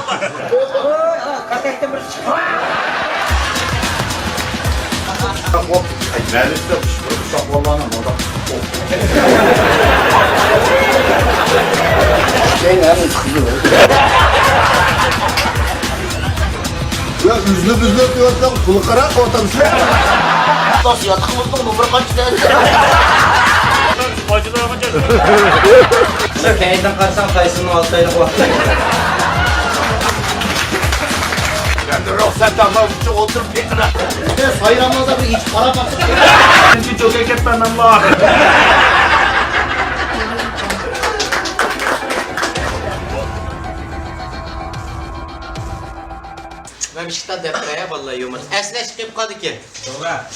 olmaz. Katekte bir çıkıyor. Ben de istedim. Uşak vallahi orada. Şey ne yapayım kızı? Ya üzülüp üzülüp diyorsan kulu kara otobüsle. Nasıl yatıkımızın numara kaç tane? Acılar kaçar. Şu keyiften kaçsam kayısının altı aylık vakti. Ben de yok sen tamam çok oturup bir kadar. Sayın Ramazan'da bir iç para baksın. Çünkü çok eket benden var. Ben bir şey depreye vallahi yumur. Esne çıkıp kaldı ki. Dobra.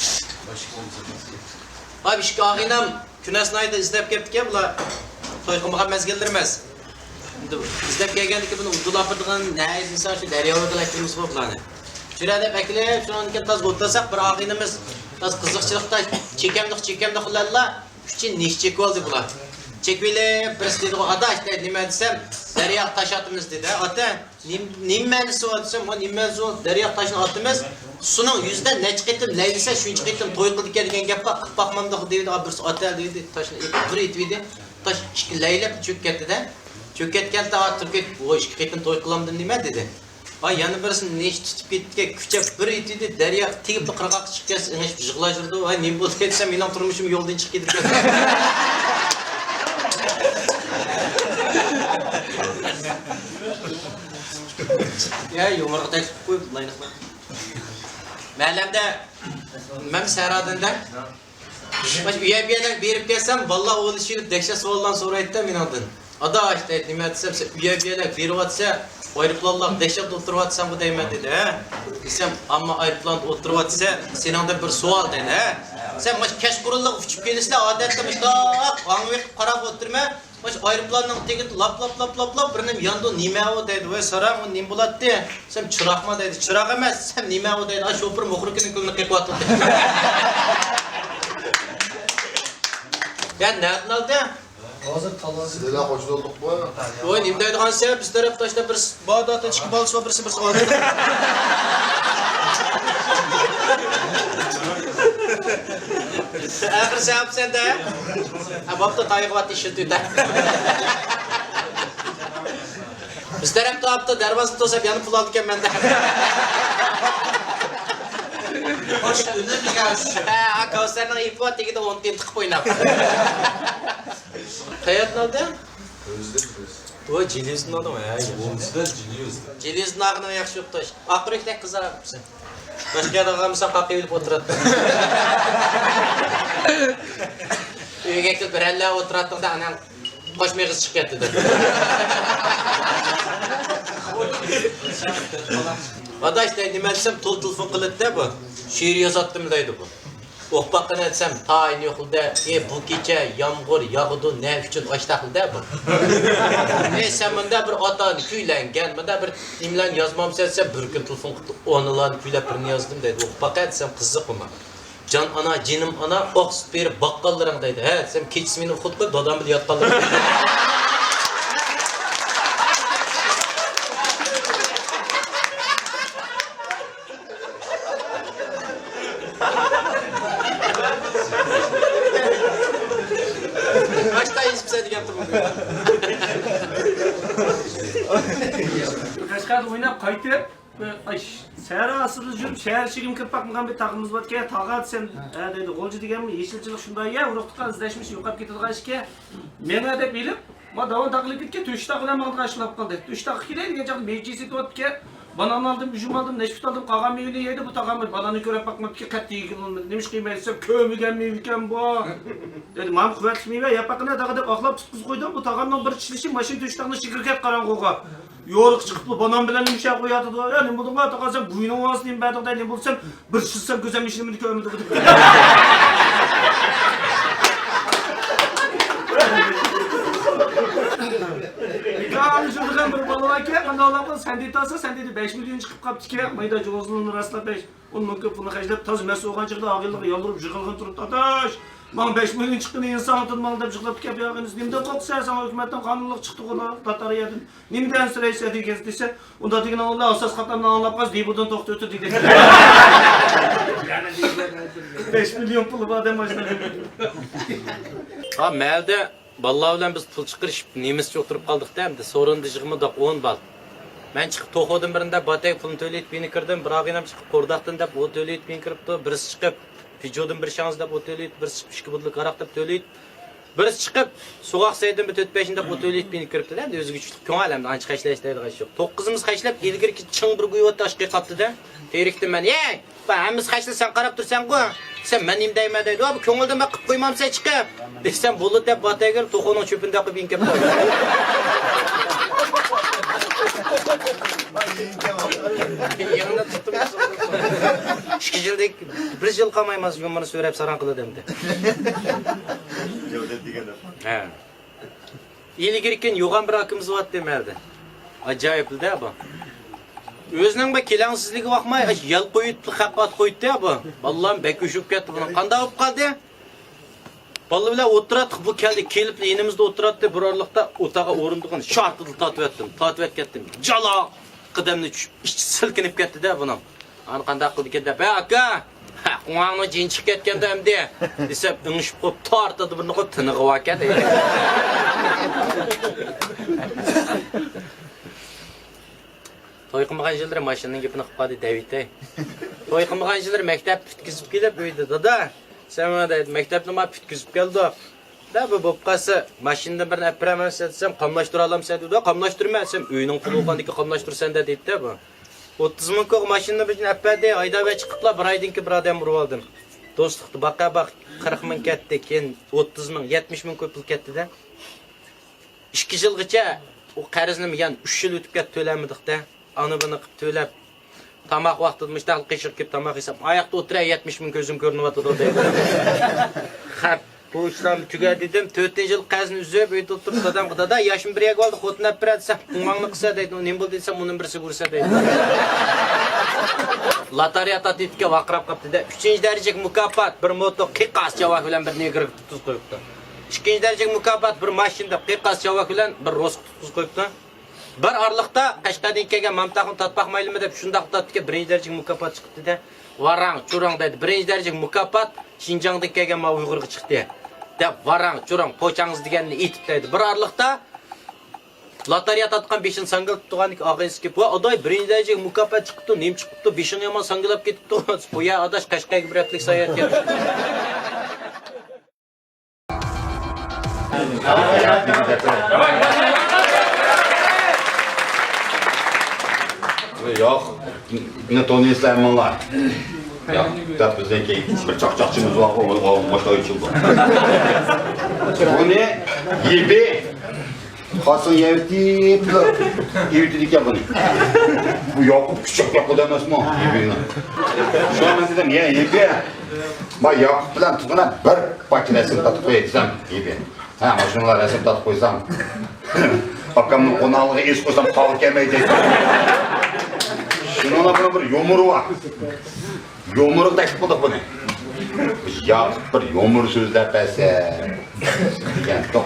Abi şu ağinam künesnaydı izlep geldik ya bula. Toyqımığa mezgildirmez. İzlep gelgendik ki bunu udulapırdıgan ne insan şu deryalı dileklerimiz bu planı. Şurada bekle, şunun ki taz gotlasak bir ağinimiz taz kızıkçılıkta çekemdik ularla. Üçün niş çeki oldu bular. Çekbili birisi dedi o adaş dedi nime desem derya taş atımız dedi. Ata nimmenisi o desem o nimmenisi o derya taşını atımız. Sunun yüzden ne çıkıttım leylise şunu çıkıttım toy kıldık gelgen gap bakmamda dedi abirsi atel dedi taşını bir itvidi. Taş leylep çök ketdi de. Çök ketken ta Türkiye o iş çıkıttım toy kılamdım nime dedi. Ay yanı birisini ne iş tutup ketdi küçük bir itvidi derya tigip qırqaq çıkkas hiç jıgla jurdu. Ay ne buldu desem mening turmuşum yoldan çıkıp ketdi. Ya yumurta tek koyup layıkla. Мәлімде мәм сәрадында üye berip gelsem vallahi oğul işini dekşe soğuldan sonra etti min aldın. Ada işte nime etsem üye berip atsa ayrıplanlar dekşe oturup atsam bu değme dedi he. Desem ama ayrıplan oturup atsa senin de bir sual dedi he. Sen maç keş kuruluk uçup gelirse adetle işte anlık karab oturma. Maç ayrıplanın teki lap birinin yandı nime o dedi ve sonra o nim bulattı. Sen çırakma dedi. Çırak emez. Sen nime o dedi. Ay şoför muhrukinin kılını kekvatı dedi. Ya nereden aldı ya? Sizlerle hoşnut olduk bu. O nimdeydi kansa biz tarafta işte bir Bağdat'a çıkıp alışma birisi aldı. Ahir sahip sen de. Abab da tayık vat işi tüyde. Biz tarafta apta dervazı tosap yanı pul aldıkken ben de. Hoş ünlü bir gelsin. Ha, Kavser'in ipi var teki de 10 tim tıkıp oynap. Hayatın aldı ya? Özledim biz. O Ciliyüz'ün adı mı ya? Ciliyüz'ün ağına yakşı yok taş. Akırıkta kızar mısın? Başka adamımsa kapı bilip oturattı. Üyge gidip bir elle oturattın da anan koşmaya kız çıkıyor dedi. Vada işte nime desem tol telefon kılıp da bu. Şiir yazattım deydi bu. Okbaqını etsem tayin yokulda bu gece yağmur yağdı ne üçün açtaqlı da bu. Sen bunda bir atan kuylangan, bunda bir imlan yazmam sen bir gün telefon onulan kuylap birini yazdım deydi. Okbaqa etsem kızık mı? Can ana, cinim ana, oq süt berip baqqallarың deydi. He, sen keçisi meni xud qo'yib dadam bilan yotqanlar. Kaçta izbise degan turibdi. Kaçkada oynap qaytib, şehir asırlı жүрүп, şehir şigim kirip bakmagan bir tağımız var ki, tağa sen dedi, golcu degenmi, yeşilçilik şunday ya, uruqtıqqa izleşmiş, yoqap ketadigan işke. Mene dep bilip, ma davan taqılıp ketken, 3 taq bilan mağdı qaşılap qaldı. 3 taq keleydi, degan jaqda mevjisi etip ki, banan aldım, üzüm aldım, neşpit aldım, qagan meyvini yedi, bu tağam bananı körep bakmap ki, qat yegin, demiş kıymayetsem, kömügen meyviken bu. Dedi, mam kuvvet meyve, yapaqına dağı dep aqlap tutkuz koydum, bu tağamdan bir çilişi, maşin 3 taqını şikirket qaranğuğa. Yoruk çıkıp banan bilen yumuşak koyadı da ya ne buldun ga takasam buyunun vasıtayım ben de ne bulsam bir şılsam gözüm işini kömürdü. Ya şuradan bir balona ki kanalda sen dedi tasa sen dedi 5 milyon çıkıp kaptı ki mayda jozluğunu rastla 5 onun mümkün bunu hacdep taz mesu olgan çıktı ağırlığı yaldırıp jıkılgın turup tataş Bana 5 milyon çıktı insan atılmalı da çıkıp kep yağınız. Nimde koksa sana hükümetten kanunluk çıktı ona Tatariyadın. Nimden sıraysa diyeceğiz dese. Onda diyen Allah asas katamdan anlapmaz diye buradan toktu ötü diyecek. 5 milyon pulu badem başına. Ha məldə vallahi bilan biz pul chiqarishib nemischa o'tirib qoldik da endi so'rindi 10 bal. Men chiqib to'xodim birində batay pulni to'layib meni kirdim, biroq ham chiqib qo'rdaqdan deb o to'layib meni kiribdi. Birisi chiqib Pijodan bir şans deb o to'layib, birisi chiqib 2 budlik aroq deb to'layib. Birisi chiqib so'g'oq saydan 4-5 deb o to'layib meni kiribdi da endi o'ziga kuchli ko'nglimda ancha qashlash deydigan ish yo'q. 9'imiz qashlab ilgirki ching bir qo'yib tashqi qaptida. Terikdim men. "Ey, hammamiz qashlasan qarab tursan-ku. Sen men nima deyman" deydi. "Bu ko'ngildan men qilib qo'ymamsa chiqib." Desam bo'ldi deb batayga to'xoning cho'pinda qilib inkab qo'ydi. Yanında tuttum. 2 yıldak 1 yıl qalmaymiz yomoni so'rab saran qiladi endi. Ha. İlgirken yo'g'an bir akimiz bor demeldi. Ajoyibda bu. O'zining bir kelangsizligi vaqmay, yal qo'yib, xapat qo'ydi bu. Vallahi bek ushib ketdi buni. Qanday bo'lib qoldi? Vallahi bilan o'tirdik, bu keldi, kelib yonimizda o'tirdi, bir orliqda o'taga o'rindig'ini shartli tatib etdim. Jalo qadamni tushib, ichi silkinib ketdi-da buni. Ani qanday qildi ekan deb, "Aka, quvangni jin chiqib ketganda endi" desam, ingishib qo'yib tortadi, birini qo'yib tinig'i vakat. To'y qilmagan yillar mashinaning gapini qilib qoldi David. To'y qilmagan yillar maktab bitkizib kelib uyda, "Dada, sen mana deydi, maktabni men bitkizib keldi." Da bu bo'lib qolsa, mashinadan birini aparaman desam, qamlashtira olamsan dedi. Qamlashtirmasam, uyning puli bo'lgandiki qamlashtirsan dedi-da bu. 30 ming ko'q mashinani bizni apadi, haydab chiqiblar, bir oydan keyin bir odam urib oldim. Do'stlikni baqa 40 ming ketdi, keyin 30 ming, 70 ming ko'p pul ketdi-da. 2 yilgacha o qarzni men 3 yil o'tib ketdi to'lamadik-da. Ani buni qilib to'lab tamoq vaqtida mushtaqil qishib kelib tamoq yesam, oyoqda o'tiray 70 ming ko'zim ko'rinyapti deydi. Xap, bu ishlarni tugadi dedim. 4-yil qarzni uzib uyda o'tirib dadam qildi-da, yoshim bir yag oldi, xotinab biradi, "Qumangni qilsa" deydi. "Nima bo'ldi" desam, "Uning birisi ko'rsa" deydi. Lotereya tatitga vaqirab qopdi-da. 3-darajaga mukofot, bir moto qiqas javob bilan bir negr tutib qo'yibdi. 2-darajaga mukofot, bir mashina qiqas javob bilan bir ro'sk tutib qo'yibdi. Bir orliqda Qashqardan kelgan mamtaqni tatmoq maylimi deb shundoq tatdiga 1-darajaga mukofot chiqdi-da. Varang, churang deydi. 1-darajaga mukofot Xinjiangdan kelgan ma Uyg'urga chiqdi. Deb varang, churang, po'changiz deganini aytib deydi. Bir orliqda lotereya tatgan 5-sangil tutganlik og'ayski bu oday 1-darajaga mukofot chiqdi, nim chiqdi, 5-ni yomon sangilab ketibdi. Qo'ya adash Qashqarga bir haftalik sayohat ketdi. Yo'q, buni tanıysizlar. Yo'q, deb bizdan keyin bir chaqchaqchimiz bor, o'g'il boshqa uchun bor. Buni yebi Hasan yevtib, ekan buni. Bu Yoqub küçük Yoqub emasmi? Yebini. Şu an dedim, ya yebi. Ba Yoqub bilan tug'ana bir pakinasini tatib qo'yatsam, yebi. Ha, mashinalar resim tatib qo'ysam. Akamning qo'nog'iga es qo'ysam, qolib kelmaydi. Şunun buna bir yomuru var. Yomuru da çıkmadık bunu. Ya bir yomur sözler pese. Yani top.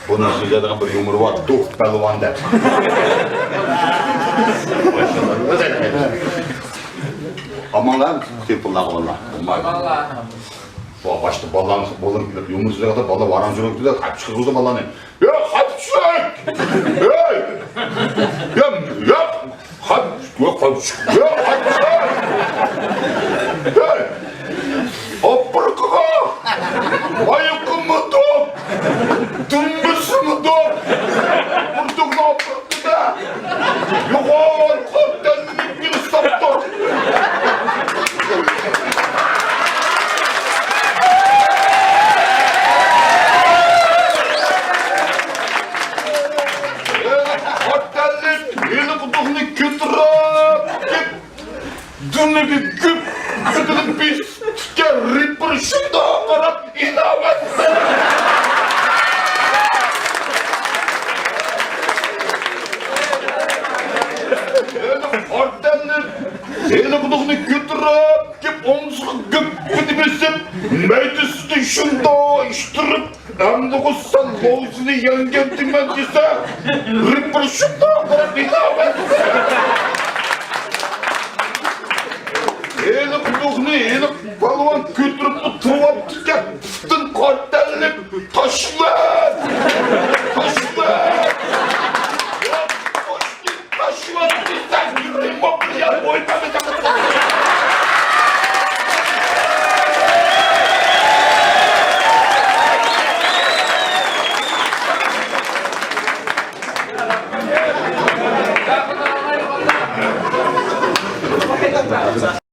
Bunun sözlerden bir yomuru var. Tok pelvan der. Aman lan, tepullah valla. Bu başta ballan yomur sözler kadar balla varan sözler de kalp çıkıyordu ballanı. Ya kalp çık! Ya! Yok komşu. Yok komşu. Hey. Apırkığa. Bayıkın mı top? Dımbısı mı top? Vurdum ne apırkı da? Yuvar kapten bir saptır. Dünle bir güp, sıkılıp bir tüker ripper şunda karap inavet. Artemler, seni kuduğunu götürüp, kip omuzunu güp gidip mecliste şunda iştirip hem de kutsal boğazını yengen dimen dese rıpır şunda bana bir daha Elik duğni, elik palvan götürüp